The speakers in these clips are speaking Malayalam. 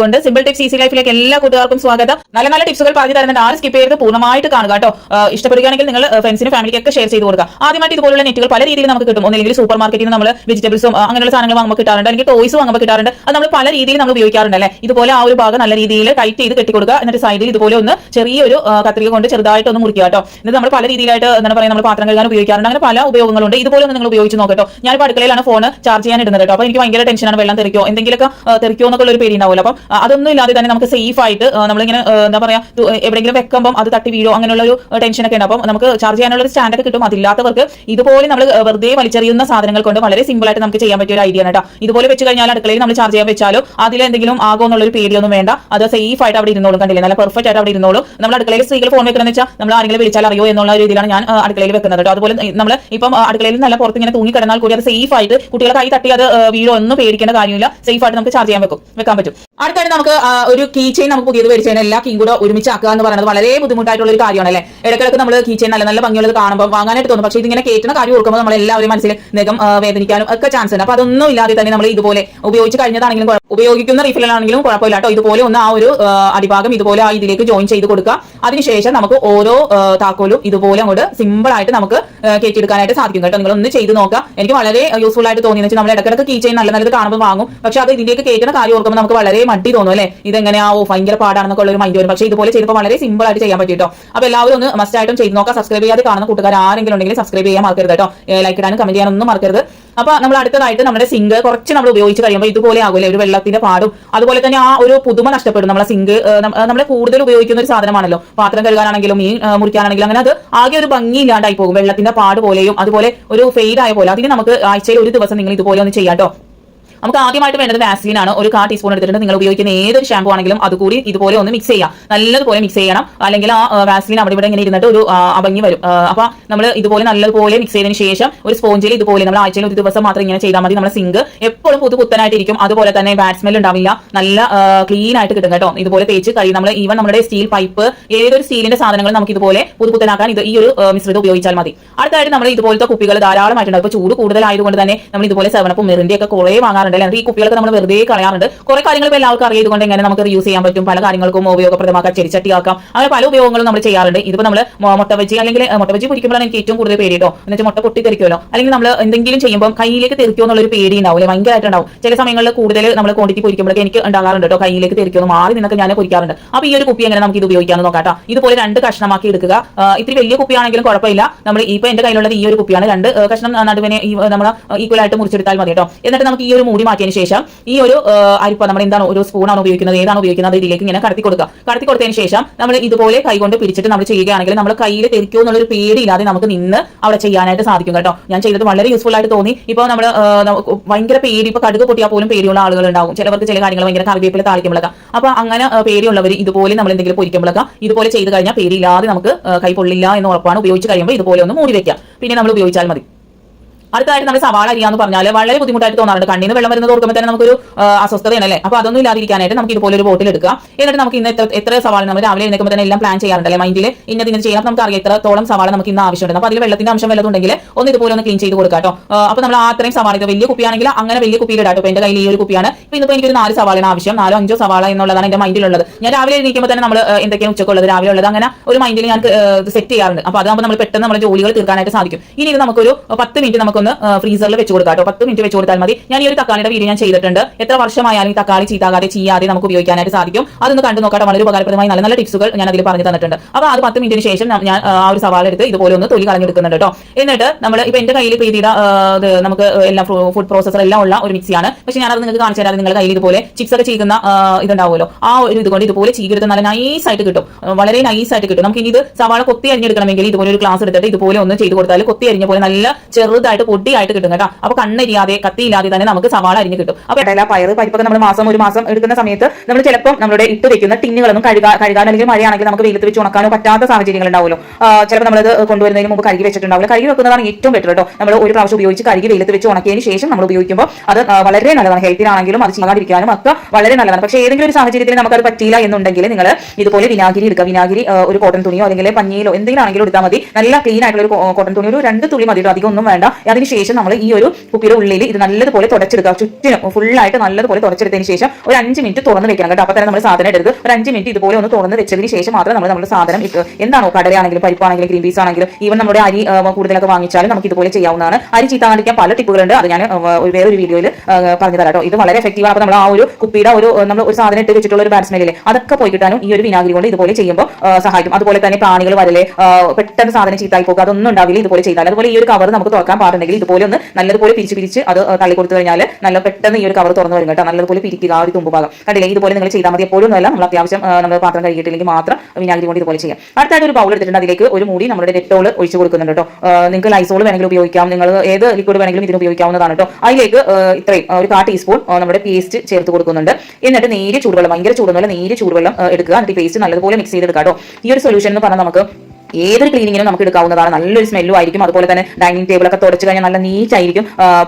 കൊണ്ട് സിമ്പിൾ ടിപ്സ് ഈസി ലൈഫിലേക്ക് എല്ലാ കൂട്ടുകാർക്കും സ്വാഗതം. നല്ല നല്ല ടിപ്സുകൾ പറഞ്ഞു തരുന്നുണ്ട്. ആരും സ്കിപ്പ് ചെയ്ത് പൂർണ്ണമായിട്ട് കാണുക കേട്ടോ. ഇഷ്ടപ്പെടുകയാണെങ്കിൽ നിങ്ങൾ ഫ്രണ്ട്സിനും ഫാമിലിക്കൊക്കെ ഷെയർ ചെയ്ത് കൊടുക്കുക. ആദ്യമായിട്ട് ഇതുപോലുള്ള നെറ്റുകൾ പല രീതിയിൽ നമുക്ക് കിട്ടും. ഒന്നെങ്കിൽ സൂപ്പർ മാർക്കറ്റിൽ നിന്ന് നമ്മൾ വെജിറ്റബിൾസും അങ്ങനെയുള്ള സാധനങ്ങൾ വാങ്ങുമ്പോൾ കിട്ടാറുണ്ട്, അല്ലെങ്കിൽ ടോയ്സ് വാങ്ങുമ്പോൾ കിട്ടാറുണ്ട്. അത് നമ്മൾ പല രീതിയിൽ നമ്മൾ ഉപയോഗിക്കാറുണ്ട് അല്ലേ. ഇതുപോലെ ആ ഒരു ഭാഗം നല്ല രീതിയിൽ ടൈറ്റ് ചെയ്ത് കെട്ടിക്കൊടുക്കുക. എന്നിട്ട് സൈഡിൽ ഇതുപോലെ ഒന്ന് ചെറിയൊരു കത്രിക കൊണ്ട് ചെറുതായിട്ട് ഒന്ന് മുറിക്കുക കേട്ടോ. ഇത് നമ്മൾ പല രീതിയിലായിട്ട് എന്താണ് പറയുക, നമ്മൾ പാത്രം കഴുകാൻ ഉപയോഗിക്കാറുണ്ട്. അങ്ങനെ പല ഉപയോഗങ്ങളുണ്ട്. ഇതുപോലെ ഒന്ന് നിങ്ങൾ ഉപയോഗിച്ച് നോക്കട്ടോ. ഞാനിപ്പോൾ അടുക്കളയിലാണ് ഫോൺ ചാർജ് ചെയ്യാൻ ഇടുന്നത് കേട്ടോ. അപ്പോൾ എനിക്ക് ഭയങ്കര ടെൻഷനാണ്, വെള്ളം തെറിക്കോ എന്തെങ്കിലുമൊക്കെ തെറിക്കോ എന്നൊക്കെ ഒരു പേടി ഉണ്ടാവില്ല. അപ്പം അതൊന്നും ഇല്ലാതെ തന്നെ നമുക്ക് സേഫ് ആയിട്ട് നമ്മളിങ്ങനെ എന്താ പറയാ എവിടെയെങ്കിലും വെക്കുമ്പോൾ അത് തട്ടി വീഴോ അങ്ങനെയുള്ള ഒരു ടെൻഷനൊക്കെ ഉണ്ട്. അപ്പം നമുക്ക് ചാർജ് ചെയ്യാനുള്ള ഒരു സ്റ്റാൻഡൊക്കെ കിട്ടും. അതില്ലാത്തവർക്ക് ഇതുപോലെ നമ്മൾ വെറുതെ വലിച്ചെറിയുന്ന സാധനങ്ങൾ കൊണ്ട് വളരെ സിമ്പിൾ ആയിട്ട് നമുക്ക് ചെയ്യാൻ പറ്റിയ ഒരു ഐഡിയ ആണ് കേട്ടോ. ഇതുപോലെ വെച്ച് കഴിഞ്ഞാൽ അടുക്കളയിൽ നമ്മൾ ചാർജ് ചെയ്യാൻ വെച്ചാലോ അതിലെന്തെങ്കിലും ആകോ എന്നുള്ളൊരു പേടിയൊന്നും വേണ്ട. അത് സേഫ് ആയിട്ട് അവിടെ ഇരുന്നോളും. കണ്ടില്ലേ, നല്ല പെർഫെക്റ്റ് ആയിട്ട് അവിടെ ഇരുന്നോളും. നമ്മൾ അടുക്കളയിൽ സ്ത്രീകൾ ഫോൺ വെക്കണമെന്ന് വെച്ചാൽ നമ്മൾ ആരെങ്കിലും വിളിച്ചാൽ അറിയോ എന്നുള്ള രീതിയിലാണ് ഞാൻ അടുക്കളയിൽ വെക്കുന്നത് കേട്ടോ. അതുപോലെ നമ്മൾ ഇപ്പം അടുക്കളയിൽ നല്ല പുറത്ത് ഇങ്ങനെ തൂങ്ങി കിടന്നാൽ കൂടി അത് സേഫ് ആയിട്ട് കുട്ടികളെ കൈ തട്ടി അത് വീഴോ ഒന്നും പേടിക്കേണ്ട കാര്യമില്ല. സേഫ് ആയിട്ട് നമുക്ക് ചാർജ് ചെയ്യാൻ വെക്കാൻ പറ്റും. അടുത്തായിട്ട് നമുക്ക് ഒരു കീ ചെയിൻ നമുക്ക് പുതിയത് മേടിച്ചാൽ എല്ലാ കീയും കൂടെ ഒരുമിച്ച് ആക്കുക എന്ന് പറയുന്നത് വളരെ ബുദ്ധിമുട്ടായിട്ടുള്ള ഒരു കാര്യമാണ് അല്ലേ. ഇടയ്ക്കിടയ്ക്ക് നമ്മൾ കീ ചെയിൻ നല്ല നല്ല ഭംഗിയുള്ളത് കാണുമ്പോൾ വാങ്ങാനായിട്ട് തോന്നും. പക്ഷേ ഇതിങ്ങനെ കേട്ടുന്ന കാര്യം ഓർക്കുമ്പോൾ നമ്മൾ എല്ലാവരും മനസ്സിൽ നികം വേദനിക്കാനും ഒക്കെ ചാൻസ് ഉണ്ട്. അപ്പോൾ അതൊന്നും ഇല്ലാതെ തന്നെ നമ്മൾ ഇതുപോലെ ഉപയോഗിച്ച് കഴിഞ്ഞതാണെങ്കിലും ഉപയോഗിക്കുന്ന റീഫിലാണെങ്കിലും കുഴപ്പമില്ല കേട്ടോ. ഇതുപോലെ ഒന്ന് ആ ഒരു അടിഭാഗം ഇതുപോലെ ആ ഇതിലേക്ക് ജോയിൻ ചെയ്ത് കൊടുക്കുക. അതിനുശേഷം നമുക്ക് ഓരോ താക്കോലും ഇതുപോലെ അങ്ങോട്ട് സിമ്പിൾ ആയിട്ട് നമുക്ക് കയറ്റിയെടുക്കാനായിട്ട് സാധിക്കും കേട്ടോ. നിങ്ങൾ ഒന്ന് ചെയ്ത് നോക്കുക. എനിക്ക് വളരെ യൂസ്ഫുൾ ആയിട്ട് തോന്നിയെന്ന് വെച്ചാൽ നമ്മൾ ഇടയ്ക്കിടയ്ക്ക് കീ ചെയിൻ നല്ല നല്ലത് കാണുമ്പോൾ വാങ്ങും. പക്ഷെ അത് ഇതിലേക്ക് കയറ്റുന്ന കാര്യം ഓർക്കുമ്പോൾ നമുക്ക് വളരെ മടി തോന്നും അല്ലേ. ഇതെങ്ങനെയാവോ ഭയങ്കര പാടാണെന്നൊക്കെ ഉള്ള ഒരു മൈൻഡ് വരും. പക്ഷേ ഇതുപോലെ ചെയ്തപ്പോൾ വളരെ സിമ്പിൾ ആയിട്ട് ചെയ്യാൻ പറ്റും കേട്ടോ. അപ്പോൾ എല്ലാവരും ഒന്ന് മസ്റ്റ് ആയിട്ടും ചെയ്ത് നോക്കുക. സബ്സ്ക്രൈബ് ചെയ്യാതെ കാണുന്ന കൂട്ടുകാർ ആരെങ്കിലും ഉണ്ടെങ്കിൽ സബ്സ്ക്രൈബ് ചെയ്യാൻ മറക്കരുത് കേട്ടോ. ലൈക്ക് ഇടാനും കമന്റ് ചെയ്യാനൊന്നും മറക്കരുത്. അപ്പൊ നമ്മൾ അടുത്തതായിട്ട് നമ്മുടെ സിങ്ക് കുറച്ച് നമ്മൾ ഉപയോഗിച്ച് കഴിയുമ്പോൾ ഇതുപോലെ ആകൂലേ, ഒരു വെള്ളത്തിന്റെ പാടും അതുപോലെ തന്നെ ആ ഒരു പുതുമ നഷ്ടപ്പെടും. നമ്മളെ സിങ്ക് നമ്മളെ കൂടുതൽ ഉപയോഗിക്കുന്ന ഒരു സാധനമാണല്ലോ. പാത്രം കഴുകാനാണെങ്കിലും മീൻ മുറിക്കാനാണെങ്കിലും അങ്ങനെ അത് ആകെ ഒരു ഭംഗി ഇല്ലാണ്ടായി പോകും. വെള്ളത്തിന്റെ പാട് പോലെയും അതുപോലെ ഒരു ഫെയ്ഡ് ആയ പോലെ. അതിന് നമുക്ക് ആഴ്ചയിൽ ഒരു ദിവസം നിങ്ങൾ ഇതുപോലെ ഒന്ന് ചെയ്യാം കേട്ടോ. നമുക്ക് ആദ്യമായിട്ട് വേണ്ടത് വാസ്ലിൻ ആണ്. ഒരു 1/4 ടീസ്പൂൺ എടുത്തിട്ടുണ്ട്. നിങ്ങൾ ഉപയോഗിക്കുന്ന ഏതൊരു ഷാമ്പു ആണെങ്കിലും അതുകൂടി ഇതുപോലെ ഒന്ന് മിക്സ് ചെയ്യാം. നല്ലതുപോലെ മിക്സ് ചെയ്യണം. അല്ലെങ്കിൽ ആ വാസ്ലിൻ അവിടെ ഇവിടെ ഇങ്ങനെ ഇരുന്നിട്ട് ഒരു അഭംഗി വരും. അപ്പൊ നമ്മൾ ഇതുപോലെ നല്ലതുപോലെ മിക്സ് ചെയ്തതിന് ശേഷം ഒരു സ്പോഞ്ചിൽ ഇതുപോലെ നമ്മൾ ആഴ്ചയിൽ ഒരു ദിവസം മാത്രം ഇങ്ങനെ ചെയ്താൽ മതി. നമ്മുടെ സിങ്ക് എപ്പോഴും പുത്തനായിട്ടിരിക്കും. അതുപോലെ തന്നെ ബാഡ് സ്മെൽ ഉണ്ടാവില്ല. നല്ല ക്ലീൻ ആയിട്ട് കിട്ടും കേട്ടോ. ഇതുപോലെ തേച്ച് കഴിയും. നമ്മൾ ഈവൻ നമ്മുടെ സ്റ്റീൽ പൈപ്പ് ഏതൊരു സ്റ്റീലിന്റെ സാധനങ്ങൾ നമുക്ക് ഇതുപോലെ പുത്തനാക്കാൻ ഈ ഒരു മിശ്രിതം ഉപയോഗിച്ചാൽ മതി. അടുത്തായിട്ട് നമ്മൾ ഇതുപോലത്തെ കുപ്പികൾ ധാരാളമായിട്ടുണ്ട്. ഇപ്പോൾ ചൂട് കൂടുതലായതുകൊണ്ട് തന്നെ നമ്മൾ ഇതുപോലെ സെവനപ്പും മിറിന്റെ ഒക്കെ കുറേ വാങ്ങാറുണ്ട്. ഈ കുപ്പികളൊക്കെ നമ്മൾ വെറുതെ കളയാറുണ്ട്. കുറെ കാര്യങ്ങൾ ഇപ്പോൾ എല്ലാവർക്കും അറിയതുകൊണ്ട് എങ്ങനെ നമുക്ക് യൂസ് ചെയ്യാൻ പറ്റും. പല കാര്യങ്ങൾക്കും ഉപയോഗപ്രദമാക്കാം. ചെടിച്ചട്ടിയാക്കാം. അങ്ങനെ പല ഉപയോഗങ്ങളും നമ്മൾ ചെയ്യാറുണ്ട്. ഇതിപ്പോൾ നമ്മൾ മുട്ട ബജി അല്ലെങ്കിൽ മുട്ട ബജി പൊരിക്കുമ്പോഴാണ് എനിക്ക് ഏറ്റവും കൂടുതൽ പേടി കേട്ടോ. എന്നുവെച്ചാൽ മുട്ട പൊട്ടി തെറിക്കുമല്ലോ. അല്ലെങ്കിൽ നമ്മൾ എന്തെങ്കിലും ചെയ്യുമ്പോൾ കയ്യിലേക്ക് തെറിക്കുമോ എന്നുള്ളൊരു പേടി ഉണ്ടാവില്ലേ, ഭയങ്കരമായിട്ടുണ്ടാവും. ചില സമയങ്ങളിൽ കൂടുതൽ നമ്മൾ ക്വാണ്ടിറ്റി പൊരിക്കുമ്പോഴൊക്കെ എനിക്ക് ഉണ്ടാകാറുണ്ട് കേട്ടോ. കയ്യിലേക്ക് തെറിക്കുമോ മാറി നിന്നൊക്കെ ഞാൻ പൊരിക്കാറുണ്ട്. അപ്പോൾ ഈ ഒരു കുപ്പി എങ്ങനെ നമുക്ക് ഇത് ഉപയോഗിക്കാമെന്ന് നോക്കാം. ഇതുപോലെ 2 കഷ്ണമാക്കി എടുക്കുക. ഇത്തിരി വലിയ കുപ്പിയാണെങ്കിലും കുഴപ്പമില്ല. നമ്മൾ ഇപ്പോൾ എന്റെ കയ്യിലുള്ളത് ഈ ഒരു കുപ്പിയാണ്. 2 കഷ്ണം നടുവിനെ നമ്മൾ ഈക്വൽ ആയിട്ട് മുറിച്ചെടുത്താൽ മതി കേട്ടോ. എന്നിട്ട് നമുക്ക് ഈ ഒരു മൂടി മാറ്റിയതിന് ശേഷം ഈ ഒരു അരിപ്പ നമ്മൾ എന്താണ് ഒരു സ്പൂണാണ് ഉപയോഗിക്കുന്നത്, ഏതാണ് ഉപയോഗിക്കുന്നത്, ഇതിലേക്ക് ഇങ്ങനെ കടത്തി കൊടുത്തതിന് ശേഷം നമ്മൾ ഇതുപോലെ കൈകൊണ്ട് പിടിച്ചിട്ട് നമ്മൾ ചെയ്യുകയാണെങ്കിൽ നമ്മൾ കയ്യിൽ തെറിക്കുമോ എന്നുള്ളൊരു പേടിയില്ലാതെ നമുക്ക് നിന്ന് അവിടെ ചെയ്യാനായിട്ട് സാധിക്കും കേട്ടോ. ഞാൻ ചെയ്തത് വളരെ യൂസ്ഫുൾ ആയിട്ട് തോന്നി. ഇപ്പോൾ നമ്മൾ ഭയങ്കര പേടി, ഇപ്പോൾ കടുക് പൊട്ടിയാൽ പോലും പേടിയുള്ള ആളുകൾ ഉണ്ടാവും. ചിലവർക്ക് ചില കാര്യങ്ങൾ ഭയങ്കര കറിവേപ്പില താളിക്കുമ്പോഴൊക്കെ. അപ്പൊ അങ്ങനെ പേടിയുള്ളവർ ഇതുപോലെ നമ്മൾ എന്തെങ്കിലും പൊരിക്കുമ്പോഴൊക്കെ ഇതുപോലെ ചെയ്ത് കഴിഞ്ഞാൽ പേടിയില്ലാതെ നമുക്ക് കൈ പൊള്ളില്ല എന്ന് ഉറപ്പാണ്. ഉപയോഗിച്ച് കഴിയുമ്പോൾ ഇതുപോലെ ഒന്ന് മൂടി വെക്കാം. പിന്നെ നമ്മൾ ഉപയോഗിച്ചാൽ മതി. അടുത്തായിട്ട് നമ്മൾ സവാള അരിയാന്ന് പറഞ്ഞാൽ വളരെ ബുദ്ധിമുട്ടായിട്ട് തോന്നാറുണ്ട്. കണ്ണിന് വെള്ളം വരുന്നത് ഓർക്കുമ്പോൾ തന്നെ നമുക്കൊരു അസ്വസ്ഥതയാണല്ലേ. അപ്പോൾ അതൊന്നും ഇല്ലാതിരിക്കാനായിട്ട് നമുക്ക് ഇതുപോലെ ഒരു ബോട്ടിൽ എടുക്കുക. എന്നിട്ട് നമുക്ക് ഇന്ന് എത്ര സവാള നമ്മൾ രാവിലെ എഴുന്നേൽക്കുമ്പോൾ തന്നെ എല്ലാം പ്ലാൻ ചെയ്യാറുണ്ടല്ലേ മൈൻഡിൽ. ഇന്നത് ചെയ്യാം. നമുക്ക് അറിയാം എത്രത്തോളം സവാള നമുക്ക് ഇന്ന് ആവശ്യമുണ്ട്. അപ്പോൾ അതിൽ വെള്ളത്തിന്റെ അംശം വല്ലതുണ്ടെങ്കിൽ ഒന്ന് ഇതുപോലെ ഒന്ന് ക്ലീൻ ചെയ്ത് കൊടുക്കാം കേട്ടോ. അപ്പോൾ നമ്മൾ അത്രയും സവാള, ഇത് വലിയ കുപ്പിയാണെങ്കിൽ അങ്ങനെ വലിയ കുപ്പിയിൽ ഇടാട്ടോ. ഇപ്പോൾ എന്റെ കയ്യിൽ ഈ ഒരു കുപ്പിയാണ്. ഇപ്പോൾ ഇന്നിപ്പോൾ എനിക്കൊരു 4 സവാളയാണ് ആവശ്യം. 4-5 സവാള എന്നുള്ളതാണ് എന്റെ മൈൻഡിലുള്ളത്. ഞാൻ രാവിലെ എഴുന്നേൽക്കുമ്പോൾ തന്നെ നമ്മൾ എന്തൊക്കെയാണ് ഉച്ചക്കുള്ളത് രാവിലെ ഉള്ളത് അങ്ങനെ ഒരു മൈൻഡിൽ ഞാൻ സെറ്റ് ചെയ്യാറുണ്ട്. അപ്പോൾ അതാകുമ്പോൾ നമ്മൾ പെട്ടെന്ന് നമ്മുടെ ജോലികൾ തീർക്കാനായിട്ട് സാധിക്കും. ഇനി ഇത് നമുക്കൊരു 10 മിനിറ്റ് നമുക്കൊന്ന് ഫ്രീസറിൽ വെച്ച് കൊടുക്കാം കേട്ടോ. 10 മിനിറ്റ് വെച്ച് കൊടുത്താൽ മതി. ഞാൻ ഈ ഒരു തക്കാളിയുടെ വീഡിയോ ഞാൻ ചെയ്തിട്ടുണ്ട്. എത്ര വർഷമായാലും തക്കാളി ചീത്താകാതെ ചെയ്യാതെ നമുക്ക് ഉപയോഗിക്കാനായിട്ട് സാധിക്കും. അതൊന്ന് കണ്ടു നോക്കാം. വളരെ ഉപകാരപ്രദമായി നല്ല നല്ല ടിപ്സുകൾ ഞാൻ അതിൽ പറഞ്ഞു തന്നിട്ടുണ്ട്. അപ്പോൾ അത് 10 മിനിറ്റിന് ശേഷം ഞാൻ ആ ഒരു സവാള എടുത്ത് ഇതുപോലെ ഒന്ന് തൊലി കളഞ്ഞെടുക്കുന്നുണ്ട് കേട്ടോ. എന്നിട്ട് നമ്മൾ ഇപ്പോൾ എന്റെ കയ്യിൽ നമുക്ക് എല്ലാം ഫുഡ് പ്രോസസർ എല്ലാം ഉള്ള ഒരു മിക്സിയാണ്. പക്ഷെ ഞാനത് നിങ്ങൾക്ക് കാണിച്ചു തരാം. നിങ്ങളുടെ കയ്യിൽ ഇതുപോലെ ചിപ്സ് ഒക്കെ ചെയ്യുന്ന ഇതുണ്ടാവുമല്ലോ, ആ ഒരു ഇതുകൊണ്ട് ഇതുപോലെ ചീകിയെടുത്ത് നല്ല നൈസായിട്ട് കിട്ടും. വളരെ നൈസായിട്ട് കിട്ടും. നമുക്ക് ഇനി ഇത് സവാള കൊത്തി അരിഞ്ഞെടുക്കണമെങ്കിൽ ഇതുപോലെ ഒരു ഗ്ലാസ് എടുത്തിട്ട് ഇതുപോലെ ഒന്ന് ചെയ്ത് കൊടുത്താൽ കൊത്തി അരിഞ്ഞ പോലെ നല്ല ചെറുതായിട്ട് പൊടിയായിട്ട് കിട്ടും കേട്ടോ. അപ്പൊ കണ്ണെരിയാതെ കത്തിയില്ലാതെ തന്നെ നമുക്ക് സവാള അരിഞ്ഞ് കിട്ടും. അപ്പൊ ഇടയില പരിപ്പൊക്കെ നമ്മൾ ഒരു മാസം എടുക്കുന്ന സമയത്ത് നമ്മൾ ചിലപ്പോൾ നമ്മുടെ ഇട്ട് വെക്കുന്ന ടിന്നുകളൊന്നും കഴുകാൻ അല്ലെങ്കിൽ മഴയാണെങ്കിൽ നമുക്ക് വെയിലത്ത് വെച്ച് ഉണക്കാനോ പറ്റാത്ത സാഹചര്യങ്ങൾ ഉണ്ടാവുമല്ലോ. ചിലപ്പോൾ നമ്മളത് കൊണ്ടുവരുന്നതിന് മുമ്പ് കഴുകി വെച്ചിട്ടുണ്ടാവില്ല. കഴുകി വെക്കുന്നതാണ് ഏറ്റവും ബെറ്റർ കേട്ടോ. നമ്മൾ ഒരു പ്രാവശ്യം ഉപയോഗിച്ച് കഴുകി വെയിലത്ത് വെച്ച് ഉണക്കിയതിന് ശേഷം നമ്മൾ ഉപയോഗിക്കുമ്പോൾ അത് വളരെ നല്ലതാണ്. ഹെൽത്തിനാണെങ്കിലും അത് ചെയ്യാതിരിക്കാനും ഒക്കെ വളരെ നല്ലതാണ്. പക്ഷേ ഏതെങ്കിലും ഒരു സാഹചര്യത്തിൽ നമുക്കത് പറ്റിയില്ല എന്നുണ്ടെങ്കിൽ നിങ്ങൾ ഇതുപോലെ വിനാഗിരി എടുക്കുക. വിനാഗിരി ഒരു കോട്ടൺ തുണിയോ അല്ലെങ്കിൽ പഞ്ഞിയിലോ എന്തെങ്കിലും ആണെങ്കിലും എടുത്താൽ മതി. നല്ല ക്ലീൻ ആയിട്ടുള്ള ഒരു കോട്ടൺ തുണി ഒരു 2 തുള്ളി മതി. അധികം ഒന്നും വേണ്ട. അത് അതിനുശേഷം നമ്മൾ ഈ ഒരു കുപ്പിയുടെ ഉള്ളിൽ ഇത് നല്ലതുപോലെ തുടച്ചെടുക്കുക, ചുറ്റിനും ഫുള്ളായിട്ട് നല്ലതുപോലെ തുടച്ചെടുത്തതിന് ശേഷം ഒരു 5 മിനിറ്റ് തുറന്ന് വെക്കണം കേട്ടോ. അപ്പോൾ തന്നെ നമ്മൾ സാധനം എടുത്ത് ഒരു 5 മിനിറ്റ് ഇതുപോലെ ഒന്ന് തുറന്ന് വെച്ചതിന് ശേഷം മാത്രം നമ്മൾ നമ്മുടെ സാധനം എന്താണോ കടലയാണെങ്കിലും പരിപ്പാണെങ്കിലും ഗ്രീൻ പീസ് ആണെങ്കിലും ഈവൻ നമ്മുടെ അരി കൂടുതലൊക്കെ വാങ്ങിച്ചാലും നമുക്ക് ഇതുപോലെ ചെയ്യാവുന്നതാണ്. അരി ചീത്താണ്ടിരിക്കാൻ പല ടിപ്പുകളുണ്ട്, അത് ഞാൻ വേറൊരു വീഡിയോയിൽ പറഞ്ഞു തരാം കേട്ടോ. ഇത് വളരെ എഫക്റ്റീവ് ആണ്. അപ്പോൾ നമ്മൾ ആ ഒരു കുപ്പിയുടെ നമ്മൾ ഒരു സാധനം ഇട്ട് വെച്ചിട്ടുള്ള ഒരു ബാഡ് സ്മെല്ലില്ലേ അതൊക്കെ പോയി കിട്ടാനും ഈ ഒരു വിനാഗിരി കൊണ്ട് ഇതുപോലെ ചെയ്യുമ്പോൾ സഹായിക്കും. അതുപോലെ തന്നെ പ്രാണികൾ വരലെ പെട്ടെന്ന് സാധനം ചീത്തായി പോകുക അതൊന്നും ഉണ്ടാവില്ല ഇതുപോലെ ചെയ്താൽ. അതുപോലെ ഈ ഒരു കവർ നമുക്ക് തുറക്കാൻ പാടുണ്ടെങ്കിൽ ഇതുപോലെ ഒന്ന് നല്ലതുപോലെ പിരിച്ച് അത് തള്ളി കൊടുത്തു കഴിഞ്ഞാൽ നല്ല പെട്ടെന്ന് ഈ ഒരു കവർ തുറന്നു വരും കേട്ടോ. നല്ലതുപോലെ പിരിക്കുക ആ ഒരു തുമ്പ് ഭാഗം കണ്ടില്ലേ. ഇതുപോലെ നിങ്ങൾ ചെയ്താൽ മതി. എപ്പോഴും അല്ല, നമ്മൾ അത്യാവശ്യം നമ്മൾ പാത്രം കഴുകിയിട്ടില്ലെങ്കിൽ മാത്രം വിനാഗിരി കൊണ്ട് ഇതുപോലെ ചെയ്യാം. അടുത്തായിട്ട് ഒരു ബൗൾ എടുത്തിട്ടുണ്ട്, അതിലേക്ക് ഒരു മൂടി നമ്മുടെ ഡെറ്റോൾ ഒഴിച്ചു കൊടുക്കുന്നുണ്ട് കേട്ടോ. നിങ്ങൾക്ക് ലൈസോൾ വേണമെങ്കിൽ ഉപയോഗിക്കാം, നിങ്ങൾ ഏത് ലിക്വിഡ് വേണമെങ്കിലും ഇതിന് ഉപയോഗിക്കാവുന്നതാണ് കേട്ടോ. അതിലേക്ക് ഇത്രയും ഒരു 1/4 ടീസ്പൂൺ നമ്മുടെ പേസ്റ്റ് ചേർത്ത് കൊടുക്കുന്നുണ്ട്. എന്നിട്ട് നേരിയ ചൂടുവെള്ളം, ഭയങ്കര ചൂടുവെള്ളം, നേരിയ ചൂടുവെള്ളം എടുക്കുക. എന്നിട്ട് പേസ്റ്റ് നല്ലതുപോലെ മിക്സ് ചെയ്തെടുക്കുക കേട്ടോ. ഈ ഒരു സൊല്യൂഷൻ എന്ന് പറഞ്ഞാൽ നമുക്ക് ഏതൊരു ക്ലീനിങ്ങിനും നമുക്ക് എടുക്കാവുന്നതാണ്. നല്ലൊരു സ്മെല്ലും ആയിരിക്കും. അതുപോലെ തന്നെ ഡൈനിങ് ടേബിൾ ഒക്കെ തുടച്ചു കഴിഞ്ഞാൽ നല്ല നീറ്റ് ആയിരിക്കും.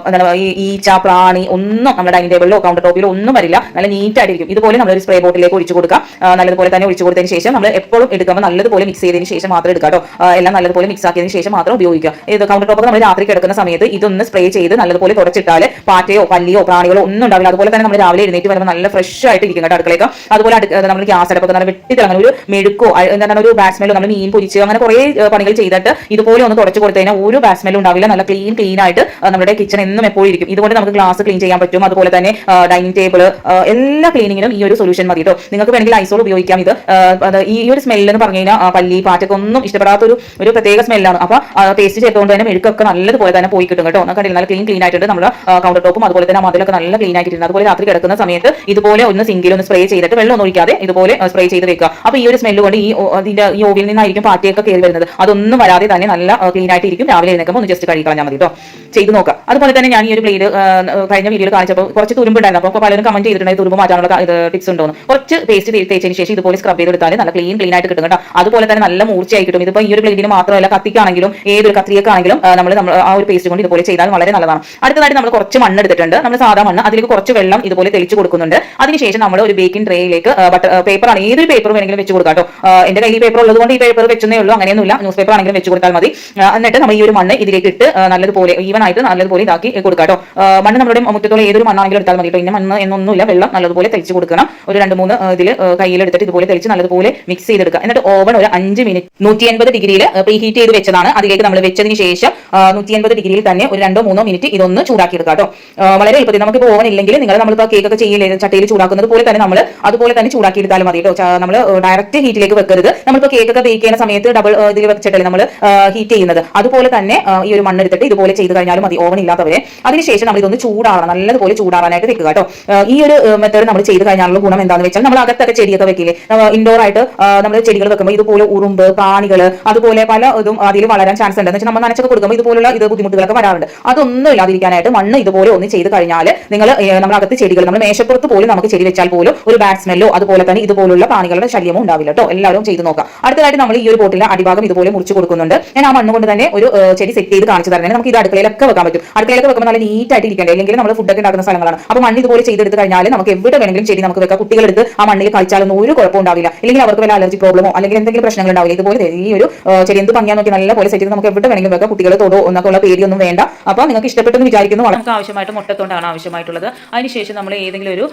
എന്താണ് ഈ ഈച്ച പ്രാണി ഒന്നും നമ്മുടെ ഡൈനിങ് ടേബിളിലോ കൗണ്ടർ ടോപ്പിലോ ഒന്നും വരില്ല, നല്ല നീറ്റ് ആയിട്ടിരിക്കും. ഇതുപോലെ നമ്മളൊരു സ്പ്രേ ബോട്ടിലേക്ക് ഒഴിച്ചു കൊടുക്കുക. നല്ലതുപോലെ തന്നെ ഒഴിച്ചു കൊടുത്തതിന് ശേഷം നമ്മൾ എപ്പോഴും എടുക്കുമ്പോൾ നല്ലതുപോലെ മിക്സ് ചെയ്തതിന് ശേഷം മാത്രം എടുക്കുക കേട്ടോ. എല്ലാം നല്ലതുപോലെ മിക്സ് ആക്കിയതിന് ശേഷം മാത്രം ഉപയോഗിക്കുക. ഇത് കൗണ്ടർ ടോപ്പൊക്കെ നമ്മൾ രാത്രി കിടക്കുന്ന സമയത്ത് ഇതൊന്ന് സ്പ്രേ ചെയ്ത് നല്ലതുപോലെ തുടച്ചിട്ടാൽ പാറ്റയോ പല്ലിയോ പ്രാണികളോ ഒന്നും ഉണ്ടാവില്ല. അതുപോലെ തന്നെ നമ്മൾ രാവിലെ എഴുന്നേറ്റ് വരുമ്പോൾ നല്ല ഫ്രഷ് ആയിട്ട് ഇരിക്കും കേട്ടോ അടുക്കളയൊക്കെ. അതുപോലെ നമ്മൾ ഗ്യാസ് അടുപ്പൊക്കെ നല്ല വെട്ടി തിളങ്ങുന്ന ഒരു മെഴുക്കോ എന്താണ് ഒരു ബാഡ് സ്മെല്ലോ നമ്മൾ മീൻ പൊരിച്ച് അങ്ങനെ കുറേ പണികൾ ചെയ്തിട്ട് ഇതുപോലെ ഒന്ന് തുടച്ചു കൊടുത്തു കഴിഞ്ഞാൽ ഒരു ബാഡ് സ്മെല്ലും ഉണ്ടാവില്ല. നല്ല ക്ലീൻ ആയിട്ട് നമ്മുടെ കിച്ചൺ എന്നും എപ്പോഴും ഇരിക്കും. ഇതുകൊണ്ട് നമുക്ക് ഗ്ലാസ് ക്ലീൻ ചെയ്യാൻ പറ്റും. അതുപോലെ തന്നെ ഡൈനിങ് ടേബിൾ എല്ലാ ക്ലീനിങ്ങിനും ഈ ഒരു സൊല്യൂഷൻ മതി കേട്ടോ. നിങ്ങൾക്ക് വേണമെങ്കിൽ ഐസോൾ ഉപയോഗിക്കാം. ഇത് ഈ ഒരു സ്മെല്ല് എന്ന് പറഞ്ഞു കഴിഞ്ഞാൽ പല്ലി പാറ്റൊക്കെ ഒന്നും ഇഷ്ടപ്പെടാത്ത ഒരു പ്രത്യേക സ്മെല്ലാണ്. അപ്പൊ പേസ്റ്റ് ചെയ്തുകൊണ്ട് തന്നെ മെഴുക്കൊക്കെ നല്ലതുപോലെ തന്നെ പോയി കിട്ടും കേട്ടോ. കണ്ടില്ല, നല്ല ക്ലീൻ ആയിട്ടുണ്ട് നമ്മുടെ കൗണ്ടർ ടോപ്പും അതുപോലെ തന്നെ മതിലൊക്കെ നല്ല ക്ലീൻ ആക്കിയിട്ടുണ്ട്. അതുപോലെ രാത്രി കിടക്കുന്ന സമയത്ത് ഇതുപോലെ ഒന്ന് സിങ്കിൽ ഒന്ന് സ്പ്രേ ചെയ്തിട്ട് വെള്ളം ഒന്നും ഒഴിക്കാതെ ഇതുപോലെ സ്പ്രേ ചെയ്ത് വെക്കുക. അപ്പൊ ഈ ഒരു സ്മെല്ല് കൊണ്ട് ഈ ഓവിൽ നിന്നായിരിക്കും പാറ്റയൊക്കെ കയറി വരുന്നത്. അതൊന്നും വരാതെ തന്നെ നല്ല ക്ലീൻ ആയിട്ട് ഇരിക്കും. രാവിലെ എഴുന്നേൽക്കുമ്പോൾ ഒന്ന് ജസ്റ്റ് കഴുകി കളഞ്ഞാൽ മതി കേട്ടോ. ചെയ്ത് നോക്കാം. അതുപോലെ തന്നെ ഞാൻ ഈ ഒരു ബ്ലേഡ് കഴിഞ്ഞ വീഡിയോയിൽ കാണിച്ചപ്പോൾ കുറച്ച് തുരുമ്പുണ്ടായിരുന്നു. അപ്പോൾ പലരും കമന്റ് ചെയ്തിട്ടുണ്ടെങ്കിൽ തുരുമ്പ് മാറ്റാനുള്ള ടിപ്സ് ഉണ്ടോന്ന്. കുറച്ച് പേസ്റ്റ് തേച്ചതിന് ശേഷം ഇതുപോലെ സ്ക്രബ് ചെയ്തെടുത്താൽ നല്ല ക്ലീൻ ആയിട്ട് കിട്ടും കേട്ടോ. അതുപോലെ തന്നെ നല്ല മൂർച്ചയായി കിട്ടും. ഇതിപ്പോൾ ഈ ഒരു ബ്ലേഡിന് മാത്രമല്ല, കത്തിക്കാണെങ്കിലും ഏതൊരു കത്രികക്കാണെങ്കിലും നമ്മൾ ആ ഒരു പേസ്റ്റ് കൊണ്ട് ഇതുപോലെ ചെയ്താൽ വളരെ നല്ലതാണ്. അടുത്തതായിട്ട് നമ്മൾ കുറച്ച് മണ്ണ് എടുത്തിട്ടുണ്ട്, നമ്മൾ സാധാ മണ്ണ്. അതിലേക്ക് കുറച്ച് വെള്ളം ഇതുപോലെ തെളിച്ച് കൊടുക്കുന്നുണ്ട്. അതിനുശേഷം നമ്മൾ ഒരു ബേക്കിംഗ് ട്രേയിലേക്ക് പേപ്പറാണ്, ഏതൊരു പേപ്പർ വേണമെങ്കിലും വെച്ച് കൊടുക്കാം കേട്ടോ. എന്റെ കയ്യിൽ പേപ്പർ ഉള്ളതുകൊണ്ട് ഈ പേപ്പർ വെച്ചേ ഉള്ളൂ, അങ്ങനെയൊന്നുമില്ല. ന്യൂസ് പേപ്പർ ആണെങ്കിലും വെച്ച് കൊടുത്താൽ മതി. എന്നിട്ട് നമ്മൾ ഈ ഒരു മണ്ണ് ഇതിലേക്ക് ഇട്ട് നല്ലതുപോലെ ഈവൻ ആയിട്ട് നല്ലതുപോലെ ഇതാക്കി കൊടുക്കാം കേട്ടോ. മണ്ണ് നമ്മുടെ മുറ്റത്തുള്ള ഏതൊരു മണ്ണാണെങ്കിലും എടുത്താൽ മതി കേട്ടോ. ഇന്ന മണ്ണ് എന്നൊന്നുമില്ല, വെള്ളം നല്ലതുപോലെ തെളിച്ച് കൊടുക്കണം. ഒരു 2-3 ഇതിൽ കയ്യിലെടുത്തിട്ട് ഇതുപോലെ തെളിച്ച് നല്ലതുപോലെ മിക്സ് ചെയ്തെടുക്കുക. എന്നിട്ട് ഓവൻ ഒരു 5 മിനിറ്റ് 180 ഡിഗ്രിയിൽ പ്രീ ഹീറ്റ് ചെയ്ത് വെച്ചതാണ്. അതിലേക്ക് നമ്മൾ വെച്ചതിന് ശേഷം 180 ഡിഗ്രിയിൽ തന്നെ ഒരു 2-3 മിനിറ്റ് ഇതൊന്ന് ചൂടാക്കി എടുക്കാം കേട്ടോ. വളരെ എളുപ്പത്തിൽ നമുക്ക് ഓവൻ ഇല്ലെങ്കിൽ നിങ്ങൾ നമ്മളിപ്പോൾ കേക്കൊക്കെ ചെയ്യില്ലേ ചട്ടിയിൽ ചൂടാക്കുന്നത് പോലെ തന്നെ നമ്മൾ അതുപോലെ തന്നെ ചൂടാക്കി എടുത്താലും മതി കേട്ടോ. നമ്മൾ ഡയറക്റ്റ് ഹീറ്റിലേക്ക് വെക്കരുത്. നമ്മളിപ്പോൾ കേക്കൊക്കെ ബേക്ക് ചെയ്യുന്ന സമയത്ത് ഡബിൾ ഇതിൽ വെച്ചിട്ടല്ലേ നമ്മൾ ഹീറ്റ് ചെയ്യുന്നത്. അതുപോലെ തന്നെ ഈ ഒരു മണ്ണ് എടുത്തിട്ട് ഇതുപോലെ ചെയ്ത് കഴിഞ്ഞാലും മതി, ഓവൻ ഇല്ലാത്തവരെ. അതിനുശേഷം നമ്മൾ ഇതൊന്ന് ചൂടാറണം, നല്ലതുപോലെ ചൂടാറാനായിട്ട് വെക്കുക കേട്ടോ. ഈ ഒരു മെത്തേഡ് നമ്മൾ ചെയ്ത് കഴിഞ്ഞാലുള്ള ഗുണം എന്താണെന്ന് വെച്ചാൽ നമ്മൾ അകത്തൊക്കെ ചെടിയൊക്കെ വെക്കില്ലേ, ഇൻഡോർ ആയിട്ട് നമ്മൾ ചെടികൾ വെക്കുമ്പോൾ ഇതുപോലെ ഉറുമ്പ് പ്രാണികൾ അതുപോലെ പല ഇതും അതിൽ വളരാൻ ചാൻസ് ഉണ്ട്. എന്ന് വെച്ചാൽ നമ്മൾ നനച്ചൊക്കെ കൊടുക്കുമ്പോൾ ഇതുപോലുള്ള ബുദ്ധിമുട്ടുകളൊക്കെ വരാറുണ്ട്. അതൊന്നും ഇല്ലാതിരിക്കാനായിട്ട് മണ്ണ് ഇതുപോലെ ഒന്ന് ചെയ്ത് കഴിഞ്ഞാൽ നിങ്ങൾ നമ്മുടെ അകത്ത് ചെടികൾ നമ്മൾ മേശപ്പുറത്ത് പോലും നമുക്ക് ചെടി വെച്ചാൽ പോലും ഒരു ബാഡ് സ്മെല്ലോ അതുപോലെ തന്നെ ഇതുപോലുള്ള പ്രാണികളുടെ ശല്യമോ ഉണ്ടാവില്ല കേട്ടോ. എല്ലാവരും ചെയ്ത് നോക്കാം. അടുത്തതായിട്ട് നമ്മൾ ഈ ഒരു ബോട്ടിലെ അടിഭാഗം ഇതുപോലെ മുറിച്ച് കൊടുക്കുന്നുണ്ട്. ഞാൻ ആ മണ്ണ് കൊണ്ട് തന്നെ ഒരു ചെടി സെറ്റ് ചെയ്ത് കാണിച്ചു തരുന്നത്. നമുക്ക് ഇത് അടുക്കളയിലൊക്കെ വെക്കാൻ പറ്റും. അടുക്കളയിലൊക്കെ വെക്കുമ്പോൾ നല്ല നീറ്റ് ആയിട്ട് ഇരിക്കണ്ടേ, അല്ലെങ്കിൽ നമ്മൾ ഫുഡൊക്കെ ഉണ്ടാക്കുന്ന സ്ഥലങ്ങളാണ്. അപ്പോൾ മണ്ണ് ഇതുപോലെ ചെയ്തെടുത്ത് കഴിഞ്ഞാൽ നമുക്ക് എവിടെ വേണമെങ്കിലും ചെടി നമുക്ക് വെക്കാം. കുട്ടികളെടുത്ത് ആ മണ്ണിൽ കളിച്ചാലൊന്നും ഒരു കുഴപ്പം ഉണ്ടാവില്ല, അല്ലെങ്കിൽ അവർക്ക് വല്ല അലർജി പ്രോബ്ലമോ അല്ലെങ്കിൽ എന്തെങ്കിലും പ്രശ്നങ്ങൾ ഉണ്ടാവില്ല. ഇതുപോലെ ഈ ഒരു ചെടി എന്ത് ഭംഗിയാൻ നോക്കി നല്ല പോലെ സെറ്റ് ചെയ്ത് നമുക്ക് എവിടെ വേണമെങ്കിലും വെക്കാം. കുട്ടികൾ തൊടോ എന്നൊക്കെ ഉള്ള പേടിയൊന്നും വേണ്ട. അപ്പോൾ നിങ്ങൾക്ക് ഇഷ്ടപ്പെട്ടെന്ന് വിചാരിക്കുന്നു. നമുക്ക് ആവശ്യമായിട്ട് മുട്ടത്തോണ്ടാണ് ആവശ്യമായിട്ടുള്ളത്. അതിനുശേഷം നമ്മൾ ഏതെങ്കിലും ഒരു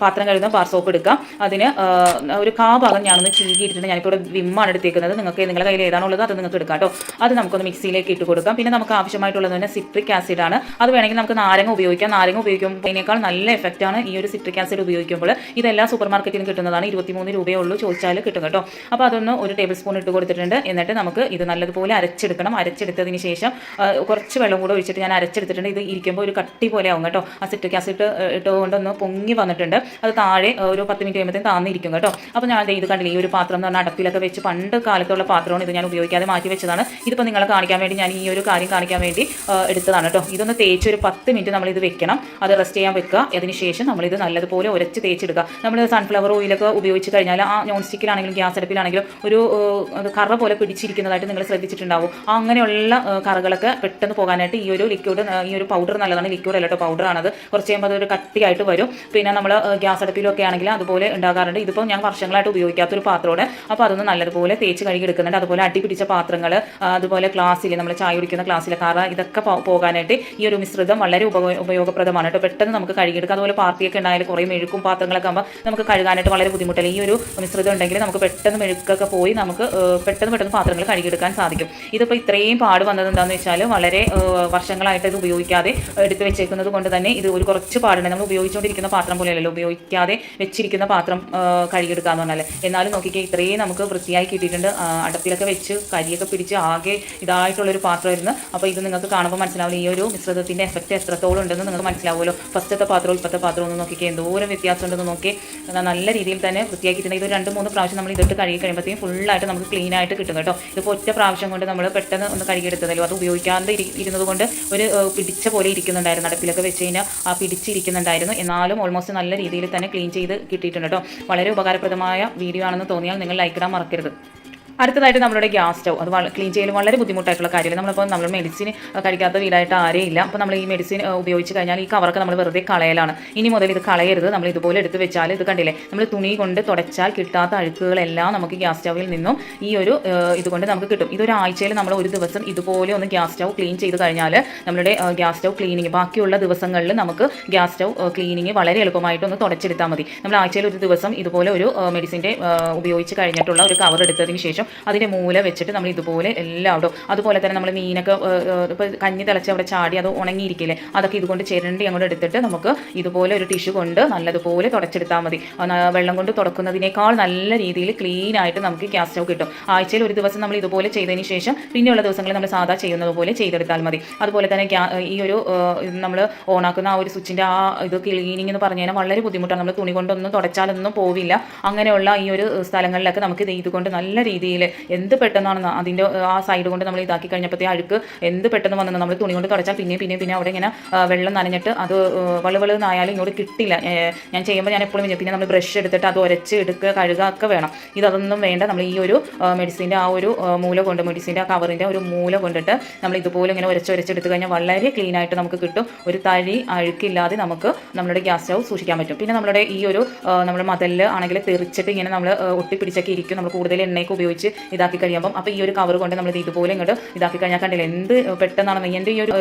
പാത്രം കഴുകുന്ന ബാർ സോപ്പ് എടുക്കാം. അതിന് ഒരു ഭാഗം ഞാനൊന്ന് ചീകിയിട്ടുണ്ട്. ഞാനിപ്പോൾ ഇവിടെ വിമ്മാണ് എടുത്തേക്കുന്നത്. നിങ്ങൾക്ക് നിങ്ങളുടെ കയ്യിൽ ഏതാണുള്ളത് അത് നിങ്ങൾക്ക് എടുക്കാം കേട്ടോ. അത് നമുക്കൊന്ന് മിക്സിയിലേക്ക് ഇട്ട് കൊടുക്കാം. പിന്നെ നമുക്ക് ആവശ്യമായിട്ടുള്ളത് തന്നെ സിട്രിക് ആസിഡ് ആണ്. അത് വേണമെങ്കിൽ നമുക്ക് നാരങ്ങ ഉപയോഗിക്കാം. നാരങ്ങ ഉപയോഗിക്കുമ്പോഴേക്കാൾ നല്ല എഫക്റ്റ് ആണ് ഈ ഒരു സിട്രിക് ആസിഡ് ഉപയോഗിക്കുമ്പോൾ. ഇതെല്ലാം സൂപ്പർ മാർക്കറ്റിലും കിട്ടുന്നതാണ്. 23 രൂപയേ ഉള്ളൂ, ചോദിച്ചാൽ കിട്ടും കേട്ടോ. അപ്പോൾ അതൊന്ന് ഒരു ടേബിൾ സ്പൂൺ ഇട്ട് കൊടുത്തിട്ടുണ്ട്. എന്നിട്ട് നമുക്ക് ഇത് നല്ലതുപോലെ അരച്ചെടുക്കണം. അരച്ചെടുത്തതിന് ശേഷം കുറച്ച് വെള്ളം കൂടെ ഒഴിച്ചിട്ട് ഞാൻ അരച്ചെടുത്തിട്ടുണ്ട്. ഇത് ഇരിക്കുമ്പോൾ ഒരു കട്ടി പോലെ ആവും കേട്ടോ. ആ സിട്രിക് ആസിഡ് ഇട്ടുകൊണ്ടൊന്ന് പൊങ്ങി വന്നിട്ടുണ്ട്. അത് താഴെ ഒരു 10 മിനിറ്റ് കഴിയുമ്പോഴത്തേക്കും താന്നിരിക്കും കേട്ടോ. അപ്പോൾ ഞാൻ ഇത് കണ്ടില്ല, ഈ ഒരു പാത്രം എന്ന് പറഞ്ഞാൽ അടപ്പിലൊക്കെ വെച്ച് പണ്ട് കാലത്തുള്ള പാത്രമാണ്. ഇത് ഞാൻ ഉപയോഗിക്കാതെ മാറ്റി വെച്ചതാണ്. ഇതിപ്പോൾ നിങ്ങളെ കാണിക്കാൻ വേണ്ടി ഞാൻ ഈ ഒരു കാര്യം കാണിക്കാൻ വേണ്ടി എടുത്തതാണ് കേട്ടോ. ഇതൊന്ന് തേച്ച് ഒരു 10 മിനിറ്റ് നമ്മളിത് വെക്കണം. അത് റെസ്റ്റ് ചെയ്യാൻ വെക്കുക. അതിനുശേഷം നമ്മളിത് നല്ലതുപോലെ ഉരച്ച് തേച്ചെടുക്കുക. നമ്മൾ സൺഫ്ലവർ ഓയിലൊക്കെ ഉപയോഗിച്ച് കഴിഞ്ഞാൽ ആ നോൺ സ്റ്റിക്കിലാണെങ്കിലും ഗ്യാസ് അടുപ്പിലാണെങ്കിലും ഒരു കറ പോലെ പിടിച്ചിരിക്കുന്നതായിട്ട് നിങ്ങൾ ശ്രദ്ധിച്ചിട്ടുണ്ടാവും. അങ്ങനെയുള്ള കറകളൊക്കെ പെട്ടെന്ന് പോകാനായിട്ട് ഈ ഒരു ലിക്വിഡ്, ഈ ഒരു പൗഡർ നല്ലതാണ്. ലിക്വിഡ് അല്ല കേട്ടോ, പൗഡറാണത്. കുറച്ച് കഴിയുമ്പോൾ അതൊരു കട്ടിയായിട്ട് വരും. പിന്നെ നമ്മൾ ഗ്യാസ് അടുപ്പിലൊക്കെ ആണെങ്കിൽ അതുപോലെ ഉണ്ടാകാറുണ്ട്. ഇതിപ്പോൾ ഞാൻ വർഷങ്ങളായിട്ട് ഉപയോഗിക്കാത്തൊരു പാത്രമാണ്. അപ്പോൾ അതൊന്ന് നല്ലതുപോലെ തേച്ച് കഴുകിയെടുക്കുക. എടുക്കുന്നുണ്ട്. അതുപോലെ അടി പിടിച്ച പാത്രങ്ങൾ, അതുപോലെ ഗ്ലാസ്സിൽ നമ്മൾ ചായ കുടിക്കുന്ന ഗ്ലാസ്സിലെ കറ, ഇതൊക്കെ പോകാനായിട്ട് ഈ ഒരു മിശ്രിതം വളരെ ഉപയോഗപ്രദമാണ് കേട്ടോ. പെട്ടെന്ന് നമുക്ക് കഴുകിയെടുക്കാം. അതുപോലെ പാർട്ടിയൊക്കെ ഉണ്ടായാലും കുറേ മെഴുക്കും പാത്രങ്ങളൊക്കെ ആകുമ്പോൾ നമുക്ക് കഴുകാനായിട്ട് വളരെ ബുദ്ധിമുട്ടില്ല. ഈ ഒരു മിശ്രിതം ഉണ്ടെങ്കിൽ നമുക്ക് പെട്ടെന്ന് മെഴുക്കൊക്കെ പോയി നമുക്ക് പെട്ടെന്ന് പാത്രങ്ങൾ കഴുകിയെടുക്കാൻ സാധിക്കും. ഇതിപ്പോൾ ഇത്രയും പാട് വന്നത് എന്താണെന്ന് വെച്ചാൽ വളരെ വർഷങ്ങളായിട്ട് ഇത് ഉപയോഗിക്കാതെ എടുത്ത് വെച്ചേക്കുന്നത് കൊണ്ട് തന്നെ ഇത് ഒരു കുറച്ച് പാടുണ്ട്. നമ്മൾ ഉപയോഗിച്ചുകൊണ്ടിരിക്കുന്ന പാത്രം പോലെയല്ലല്ലോ, ഉപയോഗിക്കാതെ വെച്ചിരിക്കുന്ന പാത്രം കഴുകിയെടുക്കാമെന്ന് പറഞ്ഞാൽ. എന്നാലും നോക്കിക്കേ ഇത്രയും നമുക്ക് വൃത്തിയായി കിട്ടിയിട്ടുണ്ട്. അടപ്പിലൊക്കെ വെച്ച് കരിയൊക്കെ പിടിച്ച് ആകെ ഇതായിട്ടുള്ളൊരു പാത്രമായിരുന്നു. അപ്പോൾ ഇത് നിങ്ങൾക്ക് കാണുമ്പോൾ മനസ്സിലാവില്ല ഈ ഒരു മിശ്രിതത്തിൻ്റെ എഫക്റ്റ് എത്രത്തോളം ഉണ്ടെന്ന് നിങ്ങൾക്ക് മനസ്സിലാവുമല്ലോ. ഫസ്റ്റത്തെ പാത്രവും ഇപ്പോഴത്തെ പാത്രവും ഒന്ന് നോക്കിക്കേ എന്തോരം വ്യത്യാസം ഉണ്ടെന്ന് നോക്കി. നല്ല രീതിയിൽ തന്നെ വൃത്തിയാക്കിയിട്ടുണ്ട്. ഇത് 2-3 പ്രാവശ്യം നമ്മൾ ഇതിട്ട് കഴുകി കഴിയുമ്പോഴത്തേക്കും ഫുള്ളായിട്ട് നമുക്ക് ക്ലീൻ ആയിട്ട് കിട്ടും കേട്ടോ. ഇതിപ്പോൾ ഒറ്റ പ്രാവശ്യം കൊണ്ട് നമ്മൾ പെട്ടെന്ന് ഒന്ന് കഴുകിയെടുത്തതല്ലോ. അത് ഉപയോഗിക്കാതെ ഇരുന്നത് കൊണ്ട് ഒരു പിടിച്ച പോലെ ഇരിക്കുന്നുണ്ടായിരുന്നു. അടുപ്പിലൊക്കെ വെച്ച് കഴിഞ്ഞാൽ ആ പിടിച്ചിരിക്കുന്നുണ്ടായിരുന്നു. എന്നാലും ഓൾമോസ്റ്റ് നല്ല രീതിയിൽ തന്നെ ക്ലീൻ ചെയ്ത് കിട്ടിയിട്ടുണ്ട് കേട്ടോ. വളരെ ഉപകാരപ്രദമായ വീഡിയോ ആണെന്ന് തോന്നിയാൽ നിങ്ങൾ ലൈക്ക് ഇടാൻ മറക്കരുത്. അടുത്തതായിട്ട് നമ്മുടെ ഗ്യാസ് സ്റ്റൗ, അത് ക്ലീൻ ചെയ്യൽ വളരെ ബുദ്ധിമുട്ടായിട്ടുള്ള കാര്യമില്ല. നമ്മൾ മെഡിസിൻ കഴിക്കാത്ത വീടായിട്ട് ആരെയില്ല. അപ്പോൾ നമ്മൾ ഈ മെഡിസിൻ ഉപയോഗിച്ച് കഴിഞ്ഞാൽ ഈ കവറൊക്കെ നമ്മൾ വെറുതെ കളയലാണ്. ഇനി മുതൽ ഇത് കളയരുത്. നമ്മൾ ഇതുപോലെ എടുത്ത് വെച്ചാൽ ഇത് കണ്ടില്ലേ, നമ്മൾ തുണി കൊണ്ട് തുടച്ചാൽ കിട്ടാത്ത അഴുക്കുകളെല്ലാം നമുക്ക് ഗ്യാസ് സ്റ്റൗവിൽ നിന്നും ഈ ഒരു ഇതുകൊണ്ട് നമുക്ക് കിട്ടും. ഇതൊരാഴ്ചയിൽ നമ്മൾ ഒരു ദിവസം ഇതുപോലെ ഒന്ന് ഗ്യാസ് സ്റ്റൗ ക്ലീൻ ചെയ്ത് കഴിഞ്ഞാൽ നമ്മുടെ ഗ്യാസ് സ്റ്റൗ ക്ലീനിങ് ബാക്കിയുള്ള ദിവസങ്ങളിൽ നമുക്ക് ഗ്യാസ് സ്റ്റൗ ക്ലീനിങ് വളരെ എളുപ്പമായിട്ടൊന്ന് തുടച്ചെടുത്താൽ മതി. നമ്മൾ ആഴ്ചയിൽ ഒരു ദിവസം ഇതുപോലെ ഒരു മെഡിസിൻ്റെ ഉപയോഗിച്ച് കഴിഞ്ഞിട്ടുള്ള ഒരു കവർ എടുത്തതിന് ശേഷം അതിൻ്റെ മൂല വെച്ചിട്ട് നമ്മൾ ഇതുപോലെ എല്ലാം ഇടും. അതുപോലെ തന്നെ നമ്മൾ മീനൊക്കെ ഇപ്പോൾ കഞ്ഞി തിളച്ച് അവിടെ ചാടി അത് ഉണങ്ങിയിരിക്കില്ലേ, അതൊക്കെ ഇതുകൊണ്ട് ചിരണ്ടി അങ്ങോട്ട് എടുത്തിട്ട് നമുക്ക് ഇതുപോലെ ഒരു ടിഷ്യൂ കൊണ്ട് നല്ലതുപോലെ തുടച്ചെടുത്താൽ മതി. വെള്ളം കൊണ്ട് തുടക്കുന്നതിനേക്കാൾ നല്ല രീതിയിൽ ക്ലീൻ ആയിട്ട് നമുക്ക് ഗ്യാസ് സ്റ്റൗ കിട്ടും. ആഴ്ചയിൽ ഒരു ദിവസം നമ്മൾ ഇതുപോലെ ചെയ്തതിന് ശേഷം പിന്നെയുള്ള ദിവസങ്ങളിൽ നമ്മൾ സാധാ ചെയ്യുന്നത് പോലെ ചെയ്തെടുത്താൽ മതി. അതുപോലെ തന്നെ ഈ ഒരു നമ്മൾ ഓണാക്കുന്ന ആ ഒരു സ്വിച്ചിൻ്റെ ആ ഇത് ക്ലീനിങ് എന്ന് പറഞ്ഞു കഴിഞ്ഞാൽ വളരെ ബുദ്ധിമുട്ടാണ്. നമ്മൾ തുണി കൊണ്ടൊന്നും തുടച്ചാലൊന്നും പോവില്ല. അങ്ങനെയുള്ള ഈ ഒരു സ്ഥലങ്ങളിലൊക്കെ നമുക്ക് ഇതുകൊണ്ട് നല്ല രീതിയിൽ എന്ത് പെട്ടെന്നാണ് അതിൻ്റെ ആ സൈഡ് കൊണ്ട് നമ്മൾ ഇതാക്കി കഴിഞ്ഞപ്പോഴത്തേ അഴുക്ക് എന്ത് പെട്ടെന്ന് വന്നത്. നമ്മൾ തുണി കൊണ്ട് തുടച്ചാൽ പിന്നെ അവിടെ ഇങ്ങനെ വെള്ളം നനഞ്ഞിട്ട് അത് വളുവളുന്നായാലും ഇങ്ങോട്ട് കിട്ടില്ല. ഞാൻ ചെയ്യുമ്പോൾ ഞാൻ എപ്പോഴും പിന്നെ നമ്മൾ ബ്രഷ് എടുത്തിട്ട് അത് ഉരച്ച് എടുക്കുക കഴുകുക ഒക്കെ വേണം. ഇതൊന്നും വേണ്ട. നമ്മൾ ഈ ഒരു മെഡിസിൻ്റെ ആ ഒരു മൂല കൊണ്ട് മെഡിസിൻ്റെ ആ കവറിൻ്റെ ഒരു മൂല കൊണ്ടിട്ട് നമ്മൾ ഇതുപോലെ ഇങ്ങനെ ഉരച്ചെടുത്ത് കഴിഞ്ഞാൽ വളരെ ക്ലീൻ ആയിട്ട് നമുക്ക് കിട്ടും. ഒരു തരി അഴുക്കില്ലാതെ നമുക്ക് നമ്മുടെ ഗ്യാസ് സ്റ്റൗ സൂക്ഷിക്കാൻ പറ്റും. പിന്നെ നമ്മുടെ ഈ ഒരു നമ്മുടെ മതലിൽ ആണെങ്കിൽ തെറിച്ചിട്ട് ഇങ്ങനെ നമ്മൾ ഒട്ടിപ്പിടിച്ചൊക്കെ ഇരിക്കും. നമ്മൾ കൂടുതൽ എണ്ണയൊക്കെ ഉപയോഗിച്ച് ഇതാക്കി കഴിയുമ്പം അപ്പോൾ ഈ ഒരു കവർ കൊണ്ട് നമ്മൾ ഇതുപോലെ ഇങ്ങോട്ട് ഇതാക്കി കഴിഞ്ഞാൽ കണ്ടില്ല എന്ത് പെട്ടെന്നാണ്. എൻ്റെ ഈ ഒരു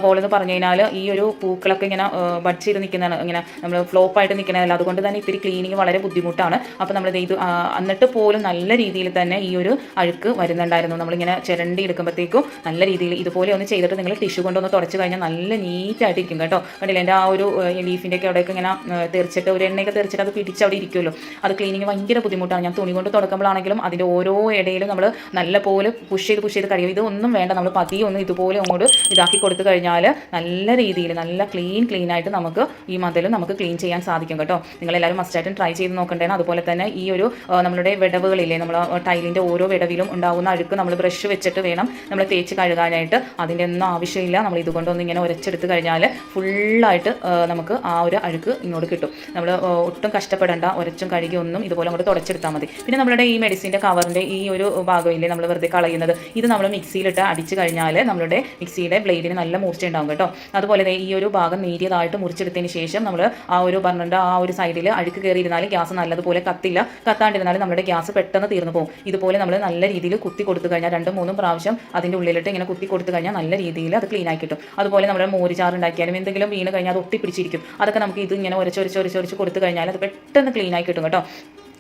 വോളെന്ന് പറഞ്ഞു കഴിഞ്ഞാൽ ഈ ഒരു പൂക്കളൊക്കെ ഇങ്ങനെ ബഡ് ചെയ്ത് നിൽക്കുന്നതാണ്, ഇങ്ങനെ നമ്മൾ ഫ്ലോപ്പായിട്ട് നിൽക്കുന്നതല്ല. അതുകൊണ്ട് തന്നെ ഇത്തിരി ക്ലീനിങ് വളരെ ബുദ്ധിമുട്ടാണ്. അപ്പോൾ നമ്മൾ ഇത് എന്നിട്ട് പോലും നല്ല രീതിയിൽ തന്നെ ഈ ഒരു അഴുക്ക് വരുന്നുണ്ടായിരുന്നു. നമ്മളിങ്ങനെ ചിരണ്ടി എടുക്കുമ്പോഴത്തേക്കും നല്ല രീതിയിൽ ഇതുപോലെ ഒന്ന് ചെയ്തിട്ട് നിങ്ങൾ ടിഷ്യൂ കൊണ്ടൊന്ന് തുടച്ച് കഴിഞ്ഞാൽ നല്ല നീറ്റായിട്ട് ഇരിക്കും കേട്ടോ. കണ്ടില്ല എൻ്റെ ആ ഒരു ലീഫിൻ്റെ ഒക്കെ അവിടെയൊക്കെ ഇങ്ങനെ തെറിച്ചിട്ട് ഒരു എണ്ണയൊക്കെ തെറിച്ചിട്ട് അത് പിടിച്ച് അവിടെ ഇരിക്കുമല്ലോ. അത് ക്ലീനിങ് ഭയങ്കര ബുദ്ധിമുട്ടാണ്. ഞാൻ തുണി കൊണ്ട് തുടക്കുമ്പോഴാണെങ്കിലും അതിൻ്റെ ഓരോ ഇടയിലും നമ്മൾ നല്ലപോലെ പുഷ് ചെയ്ത് കഴിയും. ഇതൊന്നും വേണ്ട. നമ്മൾ പതിയെ ഒന്ന് ഇതുപോലെ അങ്ങോട്ട് ഇതാക്കി കൊടുത്തു കഴിഞ്ഞാൽ നല്ല രീതിയിൽ നല്ല ക്ലീൻ ആയിട്ട് നമുക്ക് ഈ മതിലും നമുക്ക് ക്ലീൻ ചെയ്യാൻ സാധിക്കും കേട്ടോ. നിങ്ങളെല്ലാവരും മസ്റ്റായിട്ടും ട്രൈ ചെയ്ത് നോക്കണ്ടേണ്. അതുപോലെ തന്നെ ഈ ഒരു നമ്മളുടെ വിടവുകളില്ലേ, നമ്മൾ ടൈലിൻ്റെ ഓരോ വിടവിലും ഉണ്ടാകുന്ന അഴുക്ക് നമ്മൾ ബ്രഷ് വെച്ചിട്ട് വേണം നമ്മൾ തേച്ച് കഴുകാനായിട്ട്. അതിൻ്റെ ഒന്നും ആവശ്യമില്ല. നമ്മൾ ഇതുകൊണ്ടൊന്നും ഇങ്ങനെ ഉരച്ചെടുത്ത് കഴിഞ്ഞാൽ ഫുള്ളായിട്ട് നമുക്ക് ആ ഒരു അഴുക്ക് ഇങ്ങോട്ട് കിട്ടും. നമ്മൾ ഒട്ടും കഷ്ടപ്പെടേണ്ട. ഉരച്ചും കഴുകി ഒന്നും ഇതുപോലെ അങ്ങോട്ട് തുടച്ചെടുത്താൽ മതി. പിന്നെ നമ്മുടെ ഈ മെഡിസിൻ്റെ കവറിൻ്റെ ഈ ഒരു ഭാഗമില്ലേ നമ്മൾ വെറുതെ കളയുന്നത്, ഇത് നമ്മൾ മിക്സിയിലിട്ട് അടിച്ച് കഴിഞ്ഞാൽ നമ്മുടെ മിക്സിയുടെ ബ്ലേഡിന് നല്ല മൂർച്ച ഉണ്ടാകും കേട്ടോ. അതുപോലെ ഈ ഒരു ഭാഗം നേരിയതായിട്ട് മുറിച്ചെടുത്തതിന് ശേഷം നമ്മൾ ആ ഒരു ബർണറിൻ്റെ ആ ഒരു സൈഡിൽ അഴുക്ക് കയറിയിരുന്നാൽ ഗ്യാസ് നല്ലതുപോലെ കത്തില്ല. കത്താണ്ടിരുന്നാൽ നമ്മുടെ ഗ്യാസ് പെട്ടെന്ന് തീർന്നു പോകും. ഇതുപോലെ നമ്മൾ നല്ല രീതിയിൽ കുത്തി കൊടുത്തു കഴിഞ്ഞാൽ 2-3 പ്രാവശ്യം അതിൻ്റെ ഉള്ളിലിട്ട് ഇങ്ങനെ കുത്തി കൊടുത്തു കഴിഞ്ഞാൽ നല്ല രീതിയിൽ അത് ക്ലീൻ ആക്കി കിട്ടും. അതുപോലെ നമ്മുടെ മോരുചാറ് ഉണ്ടാക്കിയാലും എന്തെങ്കിലും വീണ് കഴിഞ്ഞാൽ അത് ഒട്ടിപ്പിടിച്ചിരിക്കും. അതൊക്കെ നമുക്ക് ഇത് ഇങ്ങനെ ഉരച്ച് കൊടുത്തു കഴിഞ്ഞാൽ അത് പെട്ടെന്ന് ക്ലീൻ ആയി കിട്ടും കേട്ടോ.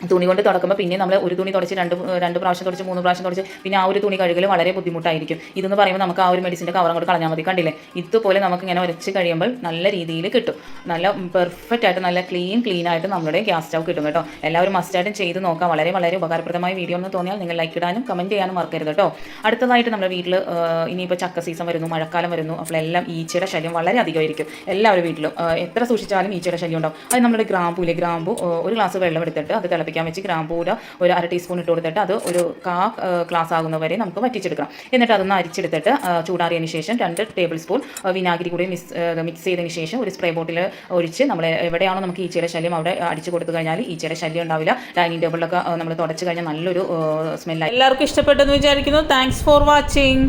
തുണി കൊണ്ട് തുടക്കുമ്പോൾ പിന്നെ നമ്മൾ ഒരു തുണി തുടച്ച് രണ്ട് പ്രാവശ്യം തുടച്ച് 3 പ്രാവശ്യം തുടച്ച് പിന്നെ ആ ഒരു തുണി കഴുകൽ വളരെ ബുദ്ധിമുട്ടായിരിക്കും. ഇതെന്ന് പറയുമ്പോൾ നമുക്ക് ആ ഒരു മെഡിസിൻ്റെ കവർ അങ്ങോട്ട് കളഞ്ഞാൽ മതി. കണ്ടില്ലേ, ഇതുപോലെ നമുക്ക് ഇങ്ങനെ ഉരച്ച് കഴിയുമ്പോൾ നല്ല രീതിയിൽ കിട്ടും. നല്ല പെർഫെക്റ്റ് ആയിട്ട് നല്ല ക്ലീൻ ആയിട്ട് നമ്മുടെ ഗ്യാസ് സ്റ്റൗ കിട്ടും കേട്ടോ. എല്ലാവരും മസ്റ്റായിട്ടും ചെയ്ത് നോക്കാം. വളരെ ഉപകാരപ്രദമായ വീഡിയോ എന്ന് തോന്നിയാൽ നിങ്ങൾ ലൈക്ക് ഇടാനും കമൻറ്റ് ചെയ്യാനും മറക്കരുത് കേട്ടോ. അടുത്തതായിട്ട് നമ്മുടെ വീട്ടിൽ ഇനിയിപ്പോൾ ചക്ക സീസൺ വരുന്നു, മഴക്കാലം വരുന്നു. അപ്പോൾ എല്ലാം ഈച്ചയുടെ ശല്യം വളരെ അധികമായിരിക്കും എല്ലാവരും വീട്ടിലും. എത്ര സൂക്ഷിച്ചാലും ഈച്ചയുടെ ശല്യം ഉണ്ടാവും. അത് നമ്മുടെ ഗ്രാമ്പു ഒരു ഗ്ലാസ് വെള്ളം എടുത്തിട്ട് അത് തിളപ്പിക്കാൻ വെച്ച് ഗ്രാമ്പൂര ഒരു 1/2 ടീസ്പൂൺ ഇട്ട് കൊടുത്തിട്ട് അത് ഒരു ഗ്ലാസ് ആകുന്നവരെ നമുക്ക് വറ്റിച്ചെടുക്കണം. എന്നിട്ട് അതൊന്ന് അരിച്ചെടുത്തിട്ട് ചൂടാറിയതിന് ശേഷം 2 ടേബിൾ സ്പൂൺ വിനാഗിരി കൂടി മിക്സ് ചെയ്തതിന് ശേഷം ഒരു സ്പ്രേ ബോട്ടിൽ ഒഴിച്ച് നമ്മൾ എവിടെയാണോ നമുക്ക് ഈച്ചയുടെ ശല്യം അവിടെ അടിച്ചു കൊടുത്തു കഴിഞ്ഞാൽ ഈച്ചയുടെ ശല്യം ഉണ്ടാവില്ല. ഡൈനിങ് ടേബിളിലൊക്കെ നമ്മൾ തുടച്ച് കഴിഞ്ഞാൽ നല്ലൊരു സ്മെല്ലായി. എല്ലാവർക്കും ഇഷ്ടപ്പെട്ടെന്ന് വിചാരിക്കുന്നു. Thanks for watching.